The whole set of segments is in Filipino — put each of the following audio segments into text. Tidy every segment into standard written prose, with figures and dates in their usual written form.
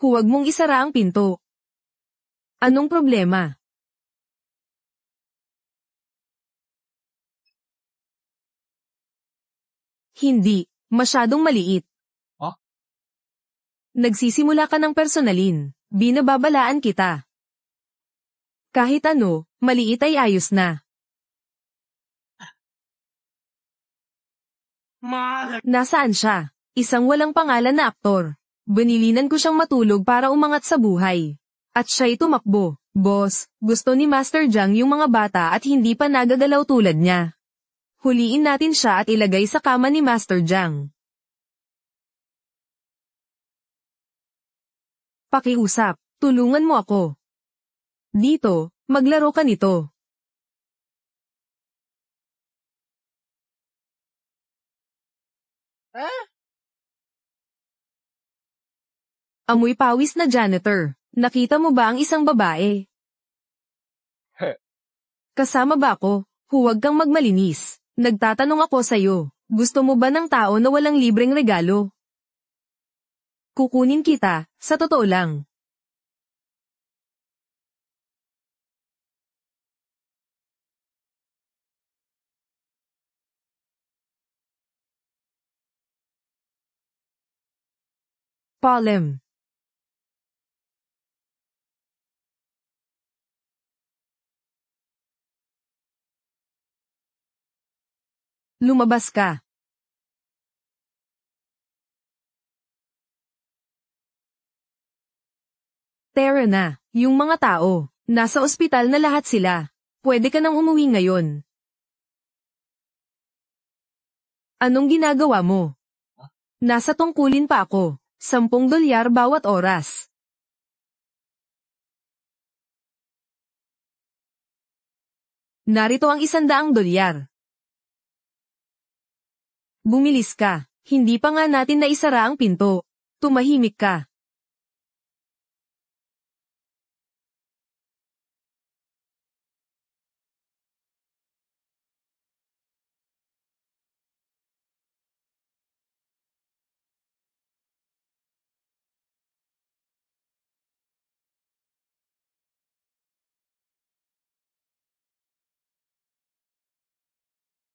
Huwag mong isara ang pinto. Anong problema? Hindi, masyadong maliit. Huh? Nagsisimula ka ng personalin. Binababalaan kita. Kahit ano, maliit ay ayos na. Nasaan siya? Isang walang pangalan na aktor. Banilinan ko siyang matulog para umangat sa buhay. At siya'y tumakbo. Boss, gusto ni Master Jiang yung mga bata at hindi pa nagagalaw tulad niya. Huliin natin siya at ilagay sa kama ni Master Jiang. Pakiusap, tulungan mo ako. Dito, maglaro ka nito. Amoy pawis na janitor. Nakita mo ba ang isang babae? Kasama ba ako? Huwag kang magmalinis. Nagtatanong ako sa'yo. Gusto mo ba ng tao na walang libreng regalo? Kukunin kita, sa totoo lang. Palem. Lumabas ka. Tara na, yung mga tao. Nasa ospital na lahat sila. Pwede ka nang umuwi ngayon. Anong ginagawa mo? Nasa tungkulin pa ako. $10 bawat oras. Narito ang $100. Bumilis ka. Hindi pa nga natin naisara ang pinto. Tumahimik ka.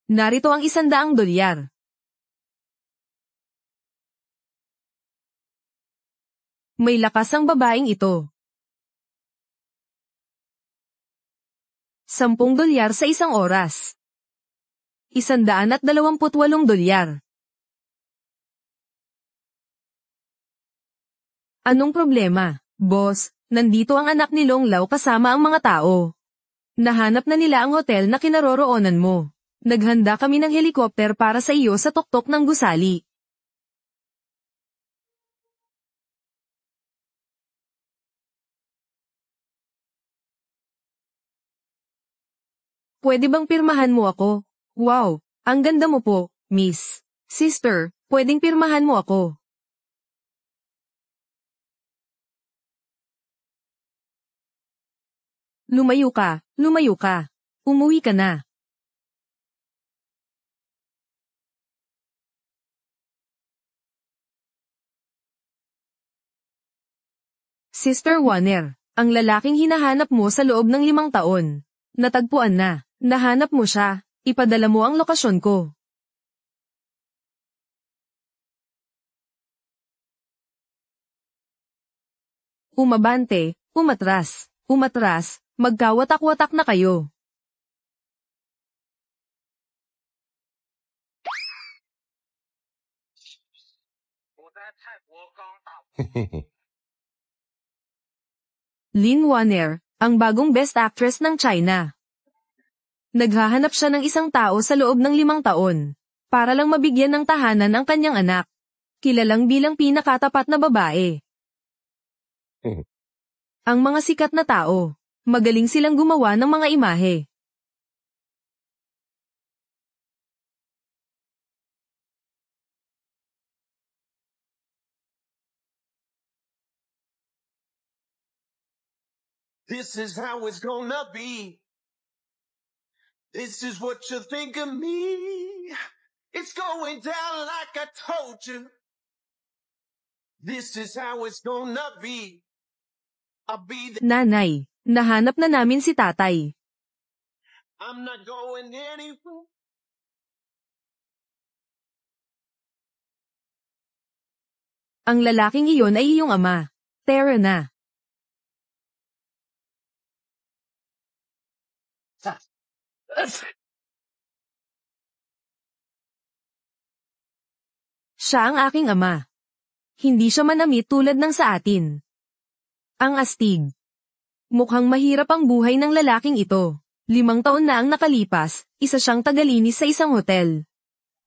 Narito ang $100. May lakas ang babaeng ito. $10 sa isang oras. $128. Anong problema, boss? Nandito ang anak ni Long Lao kasama ang mga tao. Nahanap na nila ang hotel na kinaroroonan mo. Naghanda kami ng helikopter para sa iyo sa tuktok ng gusali. Pwede bang pirmahan mo ako? Wow, ang ganda mo po, miss. Sister, pwedeng pirmahan mo ako. Lumayo ka, lumayo ka. Umuwi ka na. Sister Warner, ang lalaking hinahanap mo sa loob ng 5 taon. Natagpuan na. Nahanap mo siya. Ipadala mo ang lokasyon ko. Umabante, umatras, umatras, magkawatak-watak na kayo. Lin Warner, ang bagong best actress ng China. Naghahanap siya ng isang tao sa loob ng 5 taon. Para lang mabigyan ng tahanan ang kanyang anak. Kilalang bilang pinakatapat na babae. Ang mga sikat na tao. Magaling silang gumawa ng mga imahe. This is how it's gonna be. This is what you think of me. It's going down like I told you. This is how it's gonna be. I'll be there. Nanay, nahanap na namin si tatay. I'm not going anywhere. Ang lalaking iyon ay iyong ama. Tara na. Siya ang aking ama. Hindi siya manamit tulad ng sa atin. Ang astig. Mukhang mahirap ang buhay ng lalaking ito. 5 taon na ang nakalipas, isa siyang tagalinis sa isang hotel.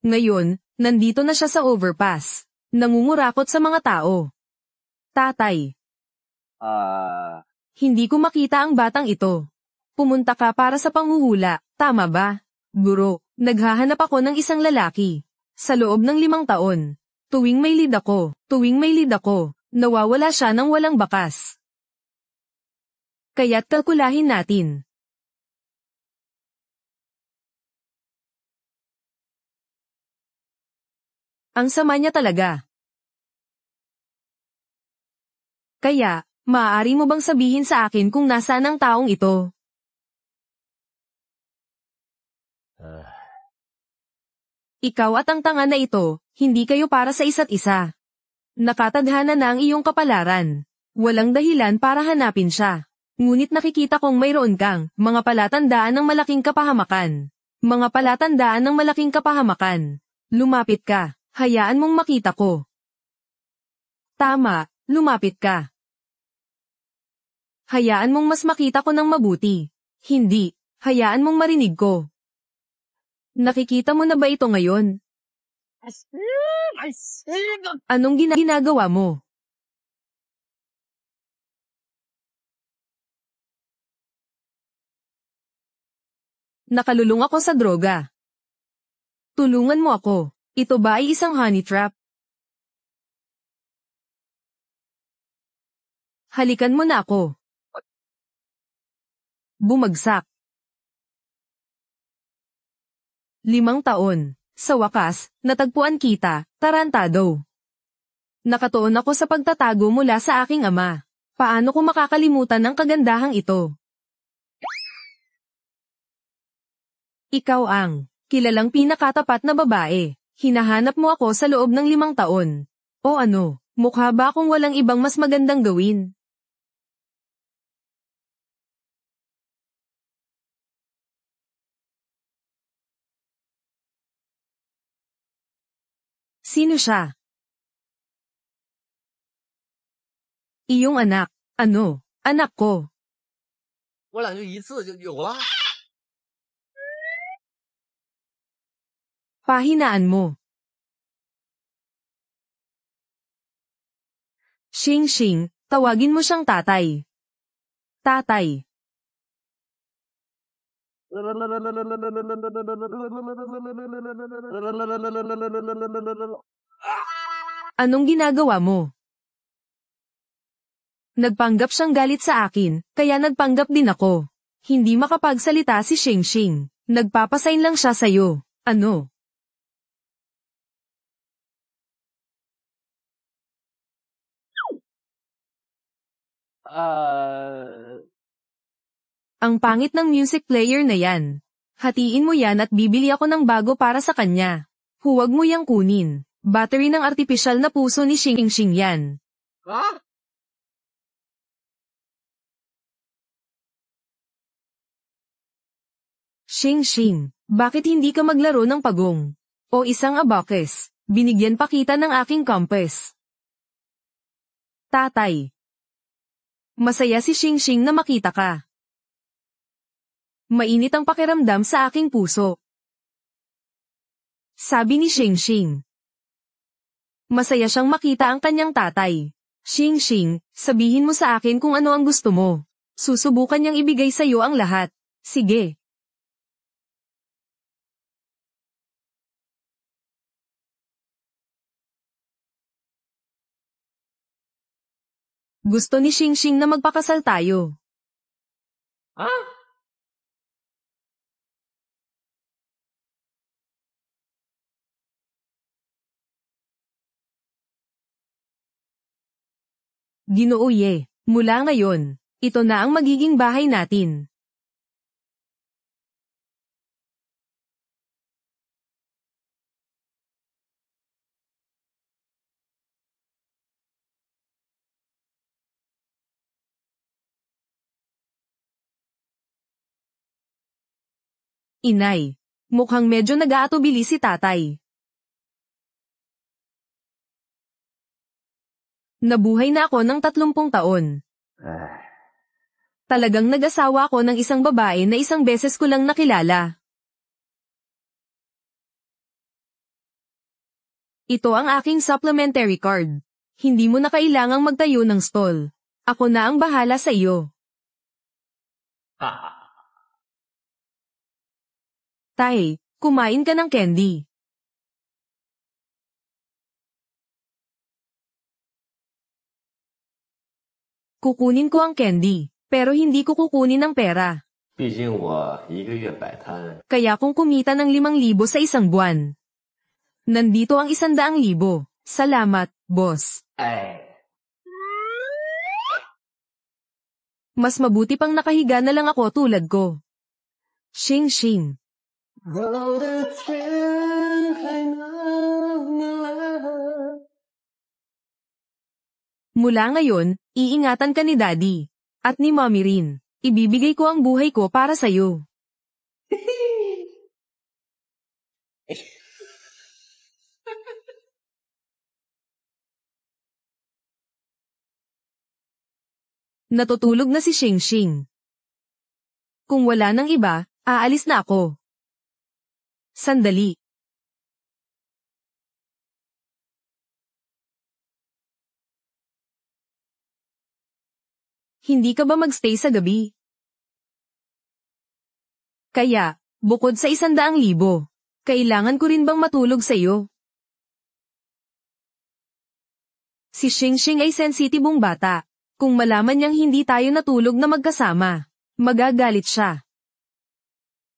Ngayon, nandito na siya sa overpass. Nangungurakot sa mga tao. Tatay. Hindi ko makita ang batang ito. Pumunta ka para sa panghuhula, tama ba? Guro, naghahanap ako ng isang lalaki. Sa loob ng 5 taon. Tuwing may lead ako, nawawala siya ng walang bakas. Kaya't kalkulahin natin. Ang sama niya talaga. Kaya, maaari mo bang sabihin sa akin kung nasaan ang taong ito? Ikaw at ang tanga na ito, hindi kayo para sa isa't isa. Nakatadhana na ang iyong kapalaran. Walang dahilan para hanapin siya. Ngunit nakikita kong mayroon kang mga palatandaan ng malaking kapahamakan. Lumapit ka. Hayaan mong makita ko. Tama, lumapit ka. Hayaan mong mas makita ko ng mabuti. Hindi, hayaan mong marinig ko. Nakikita mo na ba ito ngayon? Anong ginagawa mo? Nakalulong ako sa droga. Tulungan mo ako. Ito ba ay isang honey trap? Halikan mo na ako. Bumagsak. 5 taon. Sa wakas, natagpuan kita, tarantado. Nakatuon ako sa pagtatago mula sa aking ama. Paano ko makakalimutan ang kagandahang ito? Ikaw ang kilalang pinakatapat na babae. Hinahanap mo ako sa loob ng 5 taon. O ano, mukha ba akong walang ibang mas magandang gawin? Sino siya? Iyong anak. Ano? Anak ko. 我俩就一次就有了。 Pahinaan mo. Xing, tawagin mo siyang tatay. Tatay. Anong ginagawa mo? Nagpanggap siyang galit sa akin, kaya nagpanggap din ako. Hindi makapagsalita si Xing. Nagpapasign lang siya sa'yo. Ano? Ang pangit ng music player na yan. Hatiin mo yan at bibili ako ng bago para sa kanya. Huwag mo yang kunin. Battery ng artipisyal na puso ni Xing yan. Ah? Xing, bakit hindi ka maglaro ng pagong? O isang abacus? Binigyan pa kita ng aking compass. Tatay. Masaya si Xing na makita ka. Mainit ang pakiramdam sa aking puso. Sabi ni Xing. Masaya siyang makita ang kanyang tatay. Xing, sabihin mo sa akin kung ano ang gusto mo. Susubukan niyang ibigay sa iyo ang lahat. Sige. Gusto ni Xing na magpakasal tayo. Ah? Ginoo Ye, mula ngayon, ito na ang magiging bahay natin. Inay, mukhang medyo nag-aatubili si tatay. Nabuhay na ako ng 30 taon. Talagang nag-asawa ako ng isang babae na isang beses ko lang nakilala. Ito ang aking supplementary card. Hindi mo na kailangang magtayo ng stall. Ako na ang bahala sa iyo. Tay, kumain ka ng candy. Kukunin ko ang candy, pero hindi ko kukunin ang pera. 毕竟我一个月摆摊， Kaya kung kumita ng 5,000 sa isang buwan. Nandito ang 100,000. Salamat, boss. 哎， Mas mabuti pang nakahiga na lang ako tulad ko. Shing shing. 我的天还能蓝。 Mula ngayon, iingatan ka ni Daddy. At ni Mommy rin. Ibibigay ko ang buhay ko para sa'yo. Natutulog na si Shing Shing. Kung wala nang iba, aalis na ako. Sandali. Hindi ka ba magstay sa gabi? Kaya, bukod sa 100,000, kailangan ko rin bang matulog sa iyo? Si Shing Shing ay sensitibong bata. Kung malaman niyang hindi tayo natulog na magkasama, magagalit siya.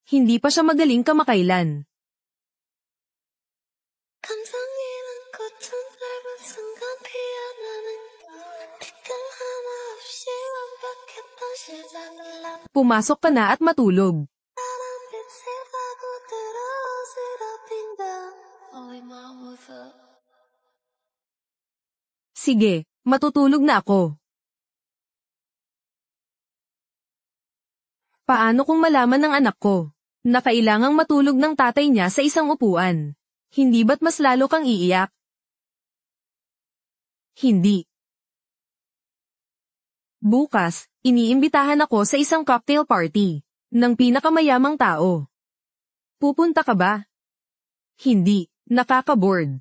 Hindi pa siya magaling kamakailan. 감상이란 꽃은 짧은 순간 피어나는 빛깔 하나 없이 완벽했던 시작을 난 Pumasok ka na at matulog. 빛을 파고들어 어지럽힌다 Only my moves Sige, matutulog na ako. Paano kung malaman ng anak ko na kailangang matulog ng tatay niya sa isang upuan? Hindi ba't mas lalo kang iiyak? Hindi. Bukas, iniimbitahan ako sa isang cocktail party ng pinakamayamang tao. Pupunta ka ba? Hindi, nakaka-bored.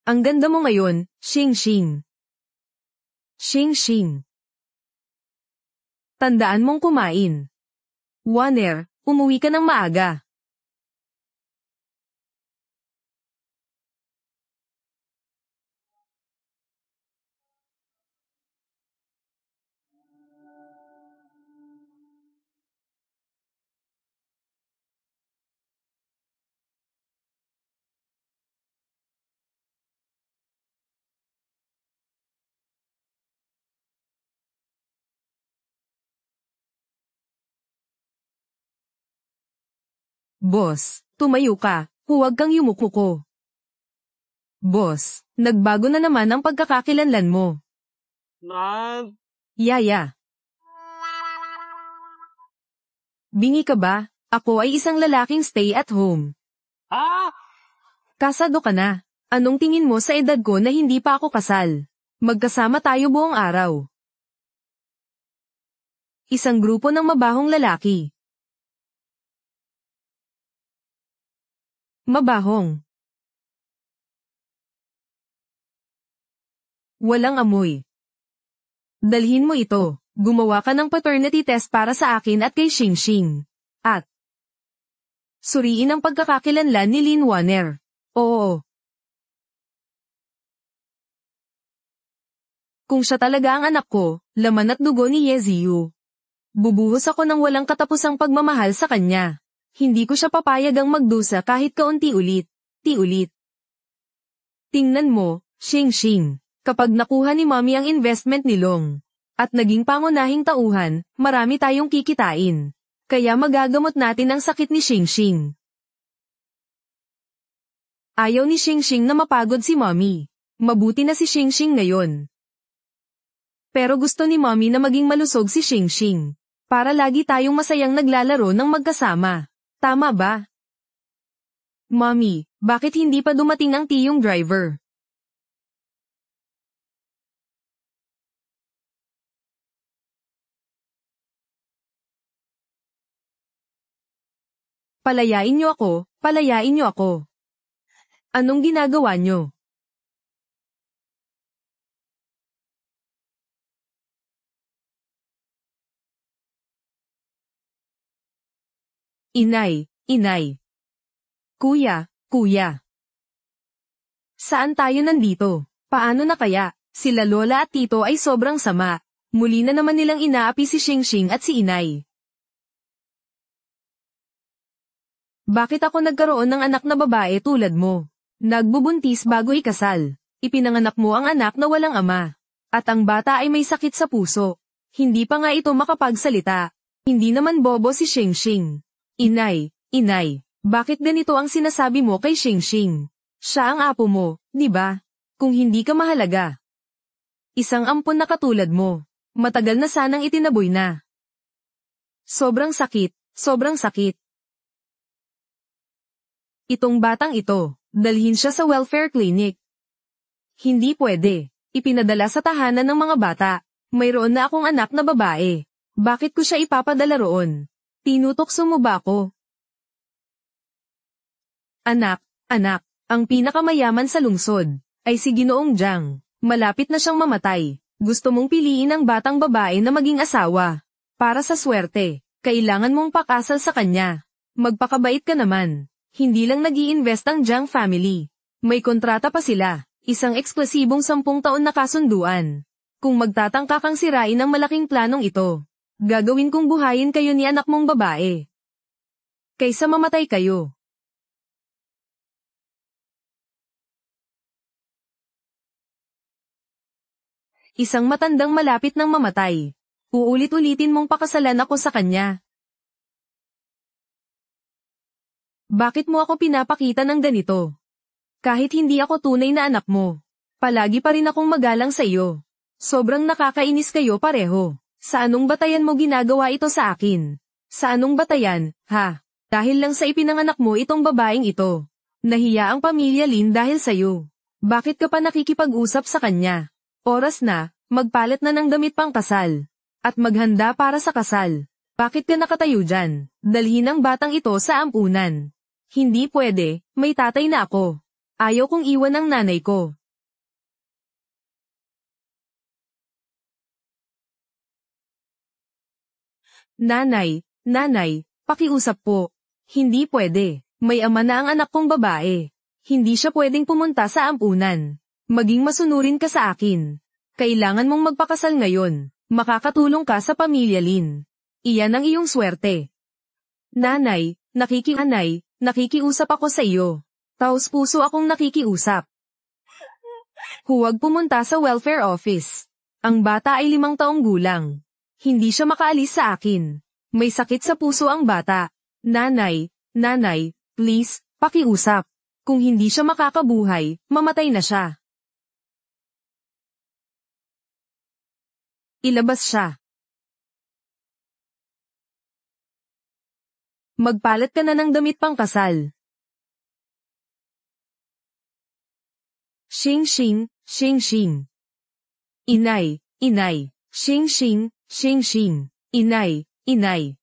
Ang ganda mo ngayon, Shing Shing. Shing Shing. Tandaan mong kumain. Waner, umuwi ka ng maaga. Boss, tumayo ka, huwag kang yumuko. Boss, nagbago na naman ang pagkakakilanlan mo. 难 Yaya. Bingi ka ba? Ako ay isang lalaking stay at home. 啊！ Kasado ka na. Anong tingin mo sa edad ko na hindi pa ako kasal? Magkasama tayo buong araw. Isang grupo ng mabahong lalaki. Mabahong. Walang amoy. Dalhin mo ito. Gumawa ka ng paternity test para sa akin at kay Shing Shing. At suriin ang pagkakakilanlan ni Lin Waner. Oo. Kung siya talaga ang anak ko, laman at dugo ni Ye Ziyu. Bubuhos ako ng walang katapusang pagmamahal sa kanya. Hindi ko siya papayagang magdusa kahit kaunti ulit. Ti ulit. Tingnan mo, Xing. Kapag nakuha ni Mommy ang investment ni Long, at naging pangunahing tauhan, marami tayong kikitain. Kaya magagamot natin ang sakit ni Xing. Ayaw ni Xing na mapagod si Mommy. Mabuti na si Xing ngayon. Pero gusto ni Mommy na maging malusog si Xing. Para lagi tayong masayang naglalaro ng magkasama. Tama ba? Mommy, bakit hindi pa dumating ang tiyong driver? Palayain niyo ako. Anong ginagawa niyo? Inay. Kuya. Saan tayo nandito? Paano na kaya? Sila Lola at Tito ay sobrang sama. Muli na naman nilang inaapi si Xing at si Inay. Bakit ako nagkaroon ng anak na babae tulad mo? Nagbubuntis bago ikasal. Ipinanganak mo ang anak na walang ama. At ang bata ay may sakit sa puso. Hindi pa nga ito makapagsalita. Hindi naman bobo si Xing. Inay, bakit ganito ang sinasabi mo kay Xing? Siya ang apo mo, di ba? Kung hindi ka mahalaga. Isang ampon na katulad mo. Matagal na sanang itinaboy na. Sobrang sakit. Itong batang ito, dalhin siya sa welfare clinic. Hindi pwede. Ipinadala sa tahanan ng mga bata. Mayroon na akong anak na babae. Bakit ko siya ipapadala roon? Tinutokso mo ba ako? Anak, ang pinakamayaman sa lungsod, ay si Ginoong Jiang. Malapit na siyang mamatay. Gusto mong piliin ang batang babae na maging asawa. Para sa swerte, kailangan mong pakasal sa kanya. Magpakabait ka naman. Hindi lang nag-i-invest ang Jiang family. May kontrata pa sila. Isang eksklusibong 10 taon na kasunduan. Kung magtatangka kang sirain ang malaking planong ito, gagawin kong buhayin kayo ni anak mong babae. Kaysa mamatay kayo. Isang matandang malapit ng mamatay. Uulit-ulitin mong pakasalan ako sa kanya. Bakit mo ako pinapakita ng ganito? Kahit hindi ako tunay na anak mo, palagi pa rin akong magalang sa iyo. Sobrang nakakainis kayo pareho. Sa anong batayan mo ginagawa ito sa akin? Sa anong batayan, ha? Dahil lang sa ipinanganak mo itong babaeng ito. Nahiya ang pamilya Lin dahil sa'yo. Bakit ka pa nakikipag-usap sa kanya? Oras na, magpalit na ng damit pang kasal. At maghanda para sa kasal. Bakit ka nakatayo dyan? Dalhin ang batang ito sa ampunan. Hindi pwede, may tatay na ako. Ayaw kong iwan ang nanay ko. Nanay, pakiusap po. Hindi pwede. May ama na ang anak kong babae. Hindi siya pwedeng pumunta sa ampunan. Maging masunurin ka sa akin. Kailangan mong magpakasal ngayon. Makakatulong ka sa pamilya Lin. Iyan ang iyong swerte. Nanay, nakikiusap ako sa iyo. Taos puso akong nakikiusap. Huwag pumunta sa welfare office. Ang bata ay 5 taong gulang. Hindi siya makaalis sa akin. May sakit sa puso ang bata. Nanay, please, pakiusap. Kung hindi siya makakabuhay, mamatay na siya. Ilabas siya. Magpalit ka na ng damit pang kasal. Xing. Inay. Xing. Inay.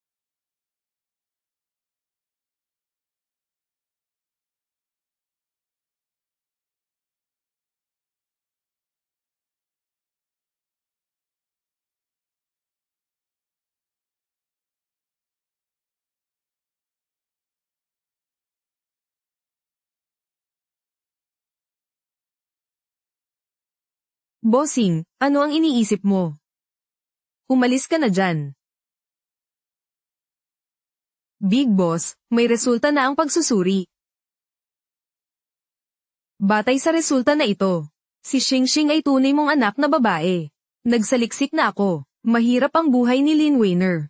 Bossing, ano ang iniisip mo? Umalis ka na dyan. Big Boss, may resulta na ang pagsusuri. Batay sa resulta na ito, si Xingxing ay tunay mong anak na babae. Nagsaliksik na ako. Mahirap ang buhay ni Lin Weiner.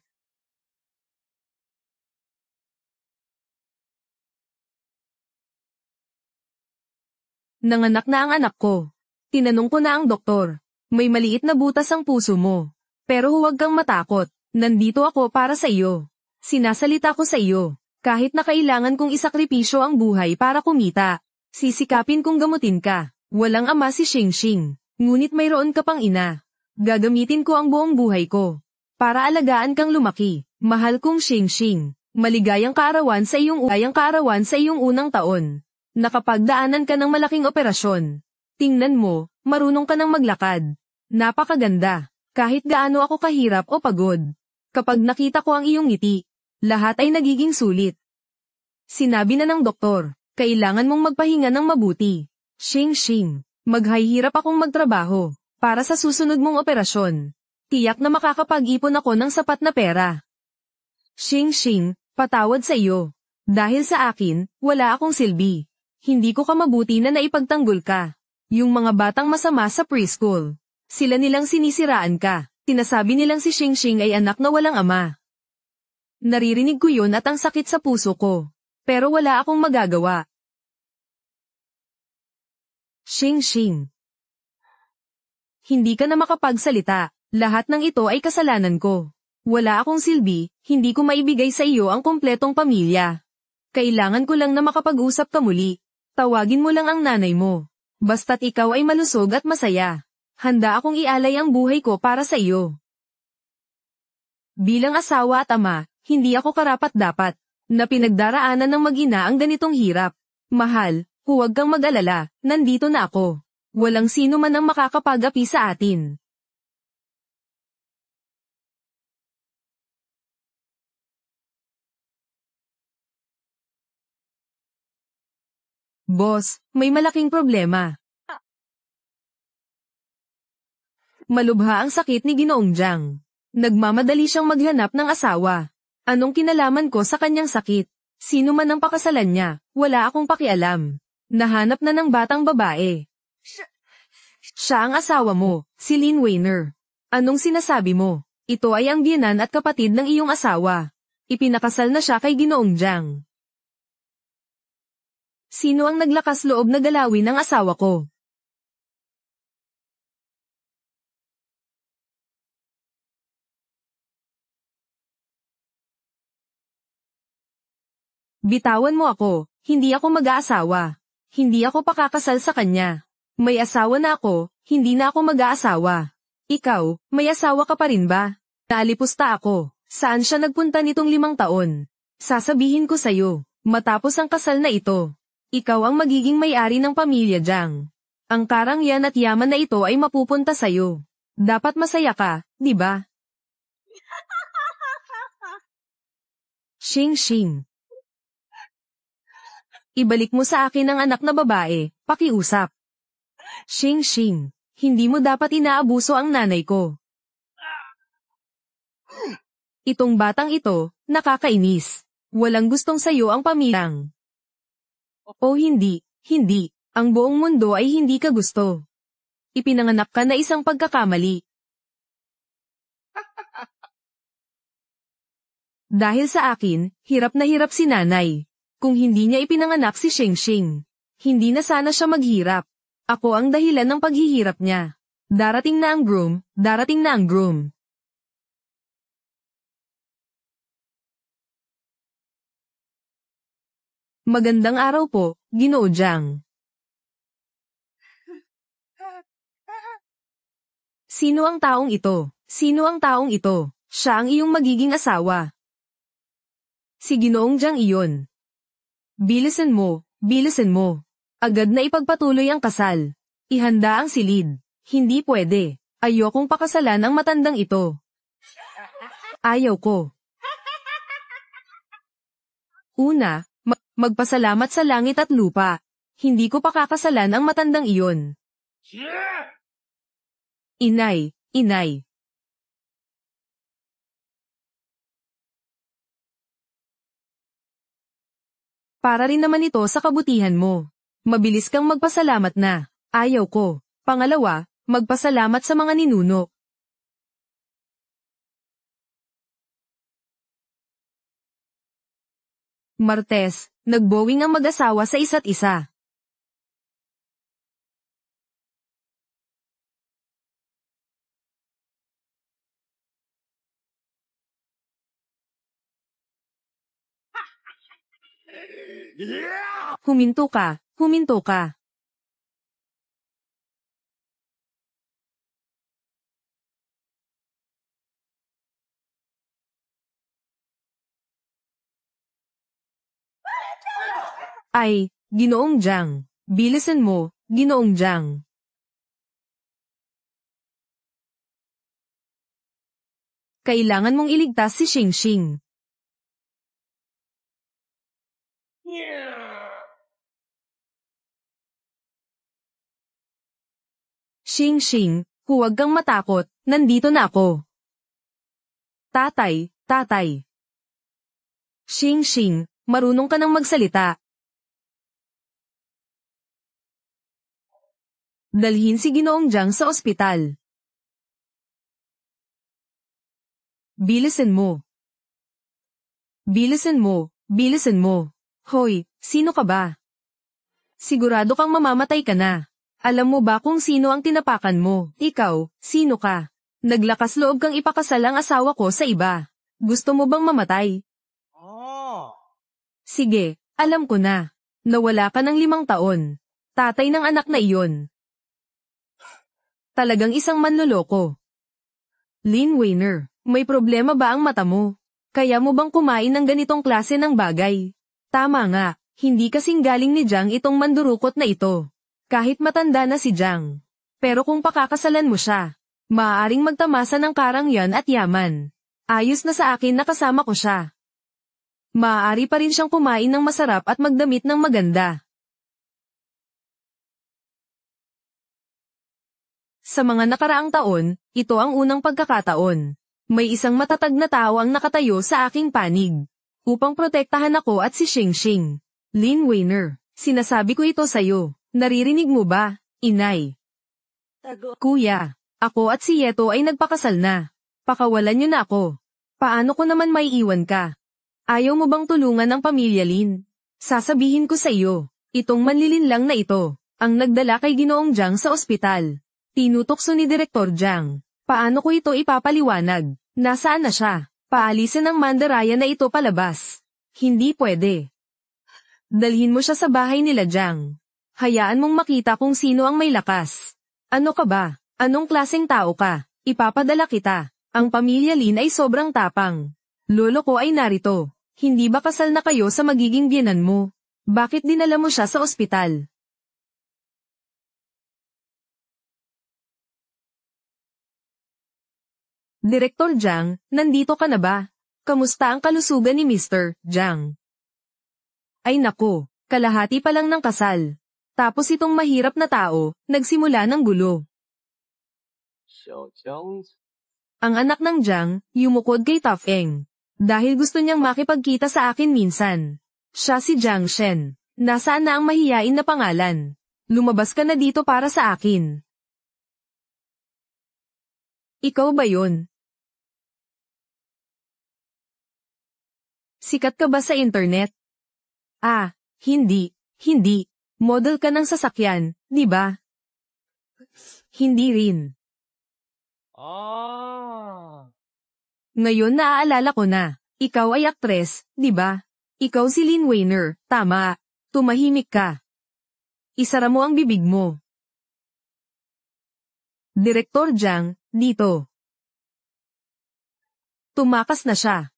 Nanganak na ang anak ko. Tinanong ko na ang doktor. May maliit na butas ang puso mo. Pero huwag kang matakot. Nandito ako para sa iyo. Sinasalita ko sa iyo. Kahit na kailangan kong isakripisyo ang buhay para kumita. Sisikapin kong gamutin ka. Walang ama si Xingxing. Ngunit mayroon ka pang ina. Gagamitin ko ang buong buhay ko. Para alagaan kang lumaki. Mahal kong Xingxing. Maligayang kaarawan sa iyong unang taon. Nakapagdaanan ka ng malaking operasyon. Tingnan mo, marunong ka nang maglakad. Napakaganda. Kahit gaano ako kahirap o pagod. Kapag nakita ko ang iyong ngiti, lahat ay nagiging sulit. Sinabi na ng doktor, kailangan mong magpahinga ng mabuti. Xingxing, maghihirap akong magtrabaho para sa susunod mong operasyon. Tiyak na makakapag-ipon ako ng sapat na pera. Xingxing, patawad sa iyo. Dahil sa akin, wala akong silbi. Hindi ko ka mabuti na naipagtanggol ka. Yung mga batang masama sa preschool. Sila nilang sinisiraan ka. Sinasabi nilang si Xingxing ay anak na walang ama. Naririnig ko yun at ang sakit sa puso ko. Pero wala akong magagawa. Xingxing. Hindi ka na makapagsalita. Lahat ng ito ay kasalanan ko. Wala akong silbi, hindi ko maibigay sa iyo ang kompletong pamilya. Kailangan ko lang na makapag-usap ka muli. Tawagin mo lang ang nanay mo. Basta't ikaw ay malusog at masaya. Handa akong ialay ang buhay ko para sa iyo. Bilang asawa at ama, hindi ako karapat-dapat na pinagdaraanan ng mag-ina ang ganitong hirap. Mahal, huwag kang mag-alala, nandito na ako. Walang sino man ang makakapag-api sa atin. Boss, may malaking problema. Malubha ang sakit ni Ginoong Jiang. Nagmamadali siyang maghanap ng asawa. Anong kinalaman ko sa kanyang sakit? Sino man ang pakasalan niya, wala akong pakialam. Nahanap na ng batang babae. Siya ang asawa mo, si Lin Weiner. Anong sinasabi mo? Ito ay ang biyenan at kapatid ng iyong asawa. Ipinakasal na siya kay Ginoong Jiang. Sino ang naglakas loob na galawin ng asawa ko? Bitawan mo ako, hindi ako mag-aasawa. Hindi ako pakakasal sa kanya. May asawa na ako, hindi na ako mag-aasawa. Ikaw, may asawa ka pa rin ba? Naalipusta ako. Saan siya nagpunta nitong 5 taon? Sasabihin ko sa'yo, matapos ang kasal na ito. Ikaw ang magiging may-ari ng pamilya Jiang. Ang karangyaan at yaman na ito ay mapupunta sa'yo. Dapat masaya ka, di ba? Xingxing. Ibalik mo sa akin ang anak na babae, pakiusap. Xingxing, hindi mo dapat inaabuso ang nanay ko. Itong batang ito, nakakainis. Walang gustong sayo ang pamilyang. O hindi, hindi. Ang buong mundo ay hindi ka gusto. Ipinanganak ka na isang pagkakamali. Dahil sa akin, hirap na hirap si nanay. Kung hindi niya ipinanganak si Xingxing, hindi na sana siya maghirap. Ako ang dahilan ng paghihirap niya. Darating na ang groom, darating na ang groom. Magandang araw po, Ginoo Jiang. Sino ang taong ito? Sino ang taong ito? Siya ang iyong magiging asawa. Si Ginoong Jiang iyon. Bilisan mo, bilisan mo. Agad na ipagpatuloy ang kasal. Ihanda ang silid. Hindi pwede. Ayokong pakasalan ang matandang ito. Ayaw ko. Una, magpasalamat sa langit at lupa. Hindi ko pakakasalan ang matandang iyon. Inay, inay. Para rin naman ito sa kabutihan mo. Mabilis kang magpasalamat na. Ayaw ko. Pangalawa, magpasalamat sa mga ninuno. Martes, nagbowing ang mag-asawa sa isa't isa. Huminto ka, huminto ka. Ay, Ginoong Jiang. Bilisan mo, Ginoong Jiang. Kailangan mong iligtas si Xingxing. Xingxing, huwag kang matakot, nandito na ako. Tatay, tatay. Xingxing, marunong ka nang magsalita. Dalhin si Ginoong Jiang sa ospital. Bilisan mo. Bilisan mo, bilisan mo. Hoy, sino ka ba? Sigurado kang mamamatay ka na. Alam mo ba kung sino ang tinapakan mo? Ikaw, sino ka? Naglakas loob kang ipakasal ang asawa ko sa iba. Gusto mo bang mamatay? Sige, alam ko na. Nawala ka ng 5 taon. Tatay ng anak na iyon. Talagang isang manloloko. Lin Weiner, may problema ba ang mata mo? Kaya mo bang kumain ng ganitong klase ng bagay? Tama nga, hindi kasing galing ni Jiang itong mandurukot na ito. Kahit matanda na si Jiang. Pero kung pakakasalan mo siya, maaaring magtamasa ng karangyan at yaman. Ayos na sa akin na kasama ko siya. Maaari pa rin siyang kumain ng masarap at magdamit ng maganda. Sa mga nakaraang taon, ito ang unang pagkakataon. May isang matatag na tao ang nakatayo sa aking panig. Upang protektahan ako at si Xingxing. Lin Weiner, sinasabi ko ito sa'yo. Naririnig mo ba, inay? Kuya, ako at si Yeto ay nagpakasal na. Pakawalan niyo na ako. Paano ko naman may iwan ka? Ayaw mo bang tulungan ang pamilya Lin? Sasabihin ko sa iyo, itong manlilin lang na ito, ang nagdala kay Ginoong Jiang sa ospital. Tinutokso ni Direktor Jiang. Paano ko ito ipapaliwanag? Nasaan na siya? Paalisin ang mandaraya na ito palabas. Hindi pwede. Dalhin mo siya sa bahay nila Jiang. Hayaan mong makita kung sino ang may lakas. Ano ka ba? Anong klaseng tao ka? Ipapadala kita. Ang pamilya Lin ay sobrang tapang. Lolo ko ay narito. Hindi ba kasal na kayo sa magiging biyenan mo? Bakit dinala mo siya sa ospital? Direktor Jiang, nandito ka na ba? Kamusta ang kalusugan ni Mr. Jiang? Ay nako, kalahati pa lang ng kasal. Tapos itong mahirap na tao, nagsimula ng gulo. Ang anak ng Jiang, yumukod kay Tafeng. Dahil gusto niyang makipagkita sa akin minsan. Siya si Jiang Shen. Nasaan na ang mahiyain na pangalan? Lumabas ka na dito para sa akin. Ikaw ba yun? Sikat ka ba sa internet? Ah, hindi. Model ka ng sasakyan, di ba? Hindi rin. Ngayon naaalala ko na. Ikaw ay aktres, di ba? Ikaw si Lin Weiner, tama. Tumahimik ka. Isara mo ang bibig mo. Direktor Jiang, dito. Tumakas na siya.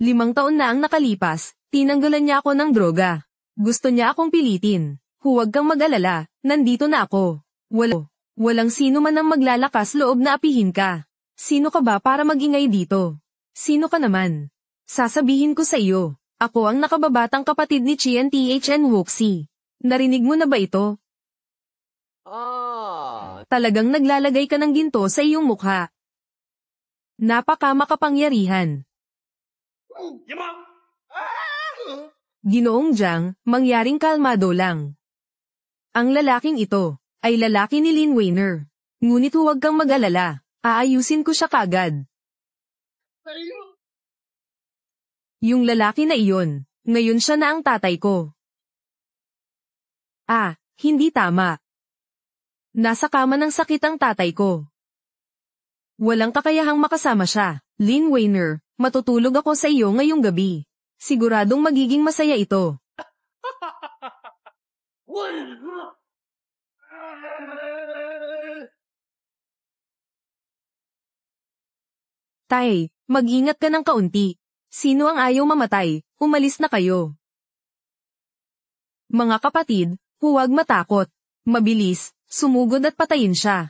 5 taon na ang nakalipas, tinanggalan niya ako ng droga. Gusto niya akong pilitin. Huwag kang mag-alala, nandito na ako. Walang sino man ang maglalakas loob na apihin ka. Sino ka ba para magingay dito? Sino ka naman? Sasabihin ko sa iyo, ako ang nakababatang kapatid ni Qian Thn Wuxi. Narinig mo na ba ito? Talagang naglalagay ka ng ginto sa iyong mukha. Napaka makapangyarihan. Ginoong Jiang, mangyaring kalmado lang. Ang lalaking ito, ay lalaki ni Lin Weiner. Ngunit huwag kang mag-alala, aayusin ko siya kaagad. Yung lalaki na iyon, ngayon siya na ang tatay ko. Ah, hindi tama. Nasa kama ng sakit ang tatay ko. Walang kakayahang makasama siya. Lin Weiner, matutulog ako sa iyo ngayong gabi. Siguradong magiging masaya ito. Tay, mag-ingat ka ng kaunti. Sino ang ayaw mamatay? Umalis na kayo. Mga kapatid, huwag matakot. Mabilis, sumugod at patayin siya.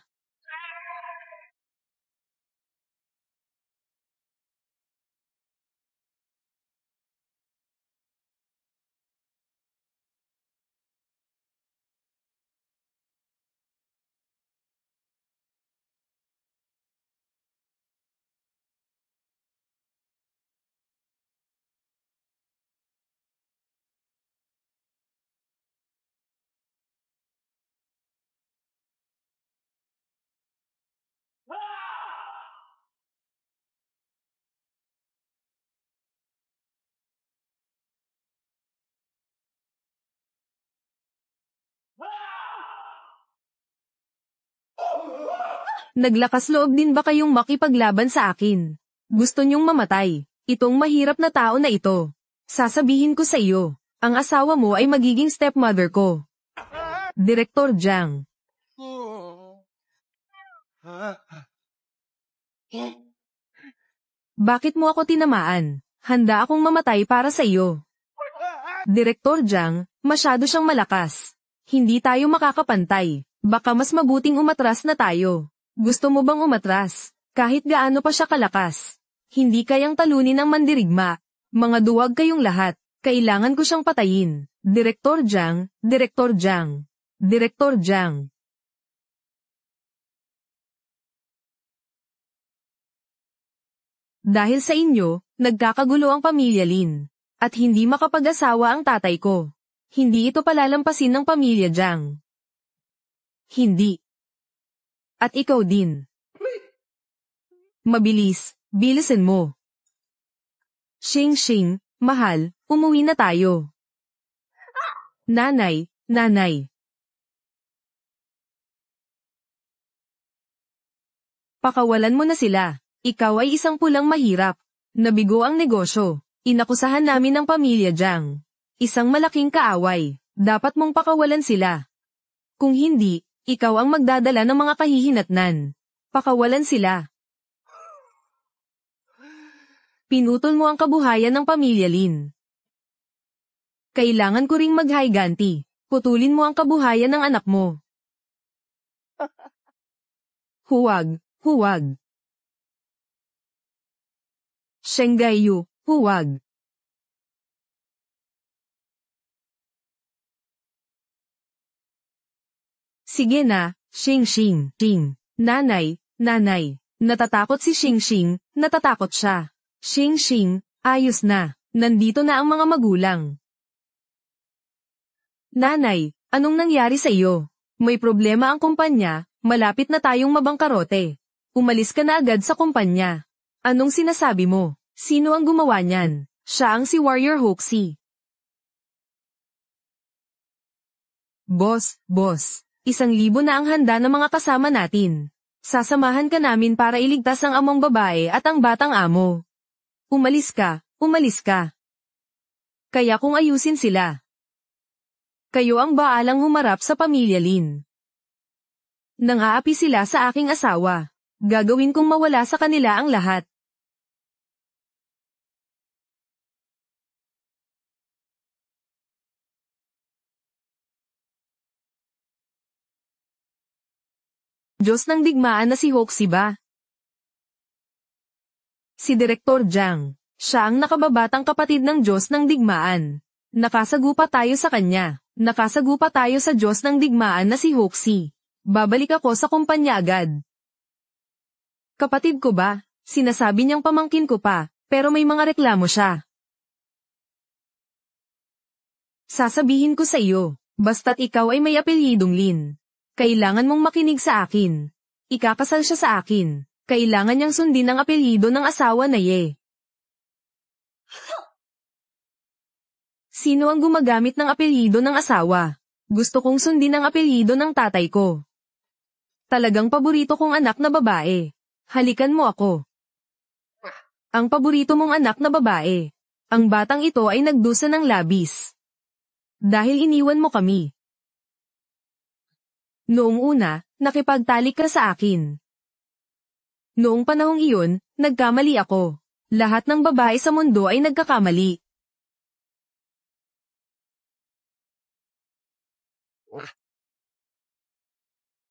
Naglakas loob din ba kayong makipaglaban sa akin? Gusto niyong mamatay? Itong mahirap na tao na ito. Sasabihin ko sa iyo, ang asawa mo ay magiging stepmother ko. Direktor Jiang. Bakit mo ako tinamaan? Handa akong mamatay para sa iyo. Direktor Jiang, masyado siyang malakas. Hindi tayo makakapantay. Baka mas mabuting umatras na tayo. Gusto mo bang umatras? Kahit gaano pa siya kalakas. Hindi kayang talunin ng mandirigma. Mga duwag kayong lahat. Kailangan ko siyang patayin. Direktor Jiang, Direktor Jiang. Direktor Jiang. Dahil sa inyo, nagkakagulo ang pamilya Lin. At hindi makapag-asawa ang tatay ko. Hindi ito palalampasin ng pamilya Jiang. Hindi. At ikaw din. Mabilis, bilisan mo. Xing, mahal, umuwi na tayo. Nanay, nanay. Pakawalan mo na sila. Ikaw ay isang pulang mahirap. Nabigo ang negosyo. Inakusahan namin ang pamilya Jiang. Isang malaking kaaway. Dapat mong pakawalan sila. Kung hindi, ikaw ang magdadala ng mga kahihinatnan. Pakawalan sila. Pinutol mo ang kabuhayan ng pamilya Lin. Kailangan ko ring maghiganti. Putulin mo ang kabuhayan ng anak mo. Huwag, huwag. Shenggayu, huwag. Sige na, Xing. Nanay, nanay. Natatakot si Xing, natatakot siya. Xing, ayos na. Nandito na ang mga magulang. Nanay, anong nangyari sa iyo? May problema ang kumpanya, malapit na tayong mabangkarote. Umalis ka na agad sa kumpanya. Anong sinasabi mo? Sino ang gumawa niyan? Siya ang si Warrior Hoxie. Boss. 1,000 na ang handa ng mga kasama natin. Sasamahan ka namin para iligtas ang among babae at ang batang amo. Umalis ka. Kaya kung ayusin sila. Kayo ang baalang humarap sa pamilya Lin. Nang-aapi sila sa aking asawa. Gagawin kong mawala sa kanila ang lahat. Diyos ng digmaan na si Hoxie ba? Si Direktor Jiang. Siya ang nakababatang kapatid ng Diyos ng digmaan. Nakasagupa tayo sa kanya. Nakasagupa tayo sa Diyos ng digmaan na si Hoxie. Babalik ako sa kumpanya agad. Kapatid ko ba? Sinasabi niyang pamangkin ko pa, pero may mga reklamo siya. Sasabihin ko sa iyo, basta't ikaw ay may apelyidong Lin. Kailangan mong makinig sa akin. Ikakasal siya sa akin. Kailangan niyang sundin ang apelyido ng asawa na Ye. Sino ang gumagamit ng apelyido ng asawa? Gusto kong sundin ang apelyido ng tatay ko. Talagang paborito kong anak na babae. Halikan mo ako. Ang paborito mong anak na babae. Ang batang ito ay nagdusa ng labis. Dahil iniwan mo kami. Noong una, nakipagtalik ka sa akin. Noong panahong iyon, nagkamali ako. Lahat ng babae sa mundo ay nagkakamali.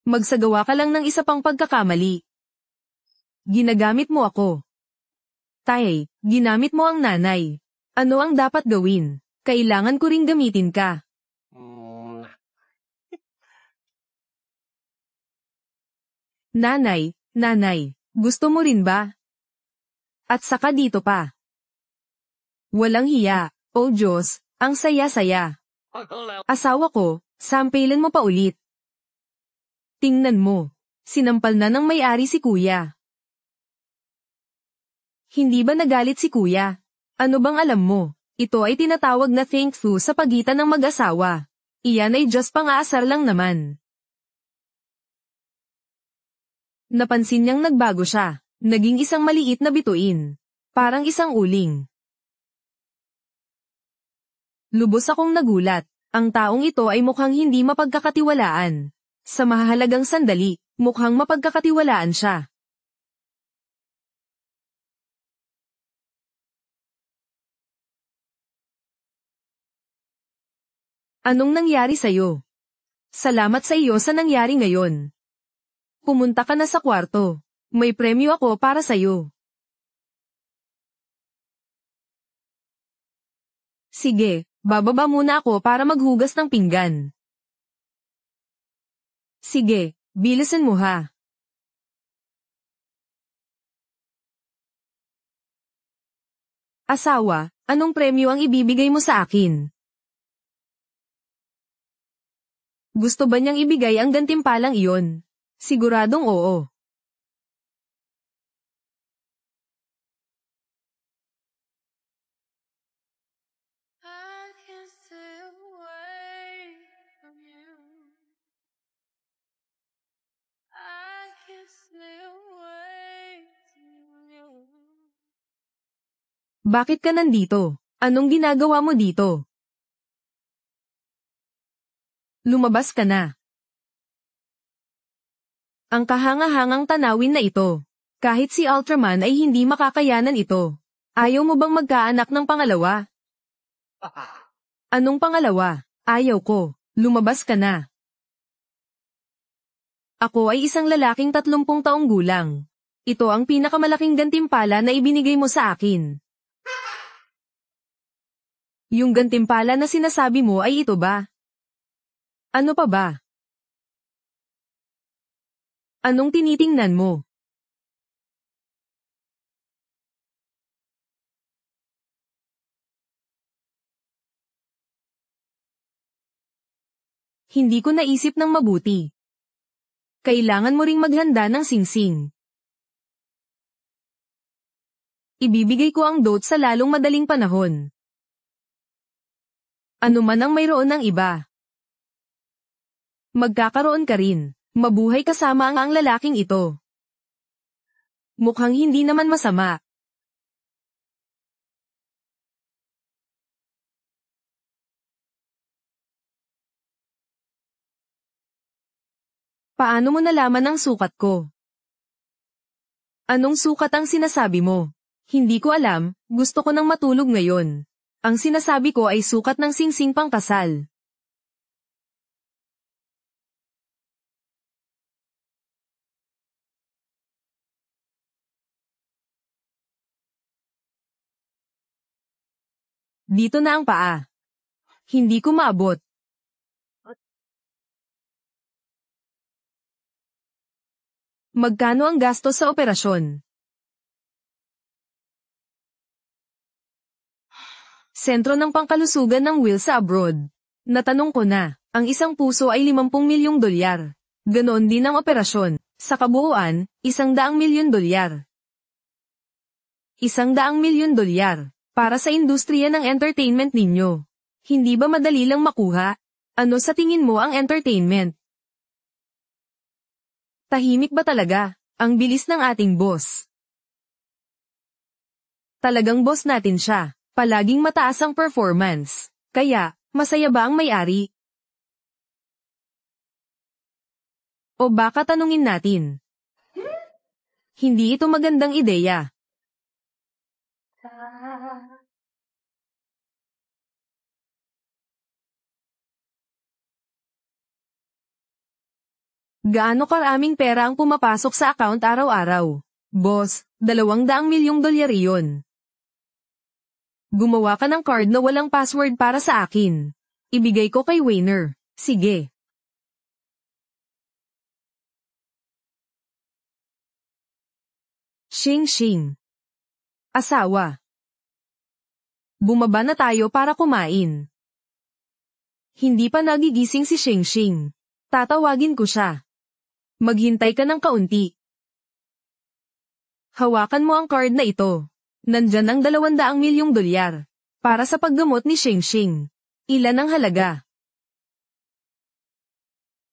Magsagawa ka lang ng isa pang pagkakamali. Ginagamit mo ako. Tay, ginamit mo ang nanay. Ano ang dapat gawin? Kailangan ko ring gamitin ka. Nanay, gusto mo rin ba? At saka dito pa. Walang hiya, oh Diyos, ang saya-saya. Asawa ko, sampilan mo pa ulit. Tingnan mo, sinampal na ng may-ari si kuya. Hindi ba nagalit si kuya? Ano bang alam mo? Ito ay tinatawag na thank you sa pagitan ng mag-asawa. Iyan ay just pang-aasar lang naman. Napansin niyang nagbago siya. Naging isang maliit na bituin. Parang isang uling. Lubos akong nagulat. Ang taong ito ay mukhang hindi mapagkakatiwalaan. Sa mahahalagang sandali, mukhang mapagkakatiwalaan siya. Anong nangyari sa'yo? Salamat sa iyo sa nangyari ngayon. Pumunta ka na sa kwarto. May premyo ako para sa'yo. Sige, bababa muna ako para maghugas ng pinggan. Sige, bilisan mo ha. Asawa, anong premyo ang ibibigay mo sa akin? Gusto ba niyang ibigay ang gantimpalang iyon? Siguradong oo. I can't stay away from you. I can't stay away from you. Bakit ka nandito? Anong ginagawa mo dito? Lumabas ka na. Ang kahanga-hangang tanawin na ito. Kahit si Ultraman ay hindi makakayanan ito. Ayaw mo bang magkaanak ng pangalawa? Anong pangalawa? Ayaw ko. Lumabas ka na. Ako ay isang lalaking 30 taong gulang. Ito ang pinakamalaking gantimpala na ibinigay mo sa akin. Yung gantimpala na sinasabi mo ay ito ba? Ano pa ba? Anong tinitingnan mo? Hindi ko naisip ng mabuti. Kailangan mo ring maghanda ng singsing. Ibibigay ko ang dot sa lalong madaling panahon. Ano man ang mayroon ng iba. Magkakaroon ka rin. Mabuhay kasama ang lalaking ito. Mukhang hindi naman masama. Paano mo nalaman ang sukat ko? Anong sukat ang sinasabi mo? Hindi ko alam, gusto ko nang matulog ngayon. Ang sinasabi ko ay sukat ng singsing pangkasal. Dito na ang paa. Hindi ko maabot. Magkano ang gastos sa operasyon? Sentro ng pangkalusugan ng Will sa abroad. Natanong ko na, ang isang puso ay 50 milyong dolyar. Ganoon din ang operasyon. Sa kabuuan, 100 milyon dolyar. 100 milyon dolyar. Para sa industriya ng entertainment ninyo. Hindi ba madali lang makuha? Ano sa tingin mo ang entertainment? Tahimik ba talaga? Ang bilis ng ating boss. Talagang boss natin siya. Palaging mataas ang performance. Kaya, masaya ba ang may-ari? O baka tanungin natin. Hindi ito magandang ideya. Gaano karaming pera ang pumapasok sa account araw-araw? Boss, 200 milyong dolyar iyon. Gumawa ka ng card na walang password para sa akin. Ibigay ko kay Wayner. Sige. Xing. Asawa. Bumaba na tayo para kumain. Hindi pa nagigising si Xing. Tatawagin ko siya. Maghintay ka ng kaunti. Hawakan mo ang card na ito. Nandyan ang 200 milyong dolyar. Para sa paggamot ni Xing. Ilan ang halaga?